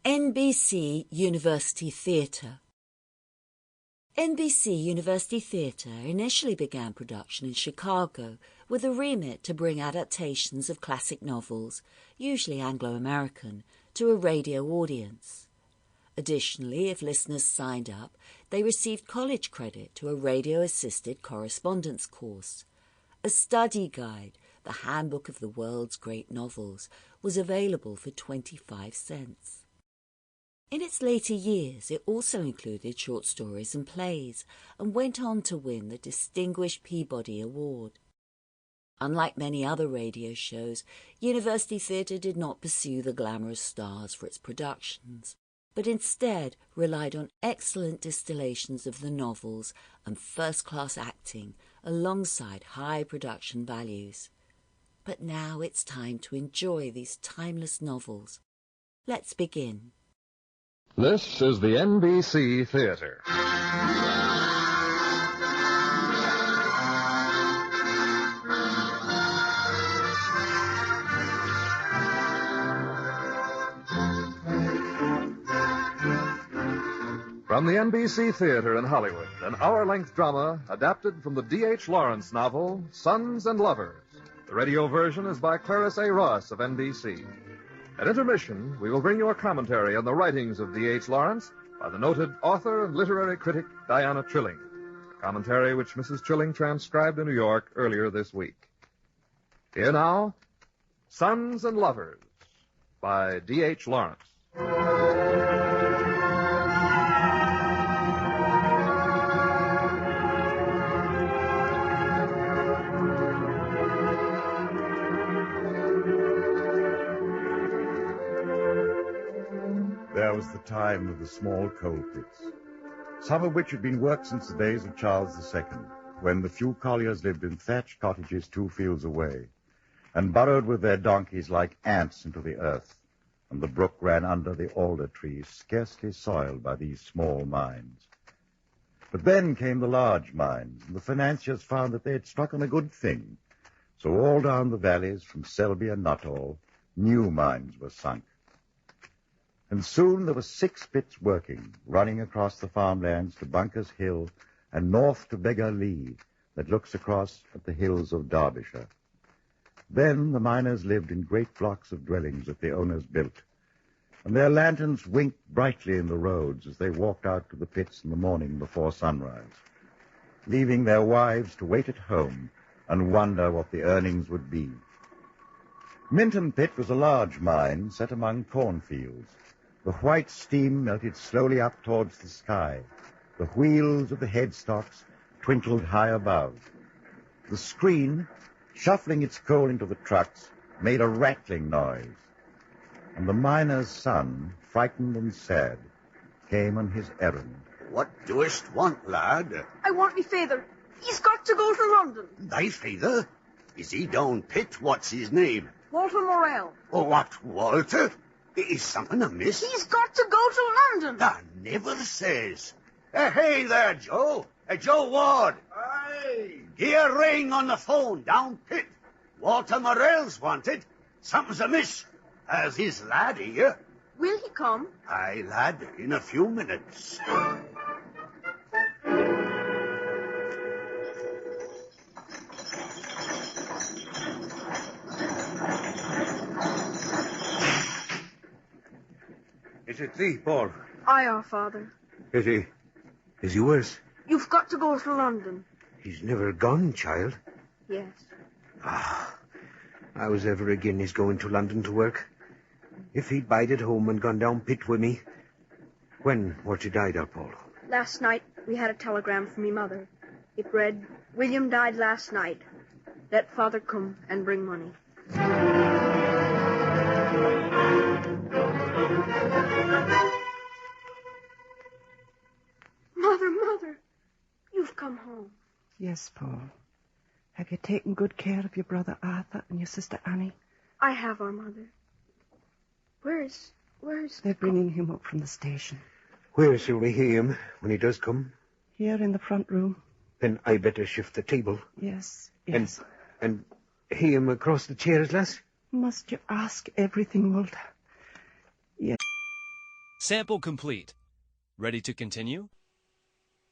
NBC University Theater. NBC University Theater initially began production in Chicago with a remit to bring adaptations of classic novels, usually Anglo-American, to a radio audience. Additionally, if listeners signed up, they received college credit to a radio-assisted correspondence course. A study guide, the Handbook of the World's Great Novels, was available for 25 cents. In its later years, it also included short stories and plays, and went on to win the distinguished Peabody Award. Unlike many other radio shows, University Theater did not pursue the glamorous stars for its productions, but instead relied on excellent distillations of the novels and first-class acting alongside high production values. But now it's time to enjoy these timeless novels. Let's begin. This is the NBC Theater. From the NBC Theater in Hollywood, an hour-length drama adapted from the D.H. Lawrence novel, Sons and Lovers. The radio version is by Clarence A. Ross of NBC. At intermission, we will bring you a commentary on the writings of D.H. Lawrence by the noted author and literary critic Diana Trilling, a commentary which Mrs. Trilling transcribed in New York earlier this week. Here now, Sons and Lovers by D.H. Lawrence. There was the time of the small coal pits, some of which had been worked since the days of Charles II, when the few colliers lived in thatched cottages 2 fields away, and burrowed with their donkeys like ants into the earth, and the brook ran under the alder trees, scarcely soiled by these small mines. But then came the large mines, and the financiers found that they had struck on a good thing. So all down the valleys, from Selby and Nuttall, new mines were sunk. And soon there were 6 pits working, running across the farmlands to Bunker's Hill and north to Beggar Lee, that looks across at the hills of Derbyshire. Then the miners lived in great blocks of dwellings that the owners built, and their lanterns winked brightly in the roads as they walked out to the pits in the morning before sunrise, leaving their wives to wait at home and wonder what the earnings would be. Minton Pit was a large mine set among cornfields. The white steam melted slowly up towards the sky. The wheels of the headstocks twinkled high above. The screen, shuffling its coal into the trucks, made a rattling noise. And the miner's son, frightened and sad, came on his errand. What doest want, lad? I want me father. He's got to go to London. Thy father? Is he down pit? What's his name? Walter Morell. Oh, what, Walter? Is something amiss? He's got to go to London. I never says. Hey there, Joe. Joe Ward. Aye. Give a ring on the phone down pit. Walter Morell's wanted. Something's amiss. As his lad here. Will he come? Aye, lad, in a few minutes. Is it thee, Paul? Aye, our father. Is he worse? You've got to go to London. He's never gone, child. Yes. I was ever again he's going to London to work. If he'd bide at home and gone down pit with me. When were you died, Paul? Last night we had a telegram from me mother. It read, William died last night. Let father come and bring money. Mother, you've come home. Yes, Paul. Have you taken good care of your brother Arthur and your sister Annie? I have, our mother. Where's... They're bringing him up from the station. Where shall we hear him when he does come? Here in the front room. Then I better shift the table. Yes. And hear him across the chairs, lass? Must you ask everything, Walter? Yes. Sample complete. Ready to continue?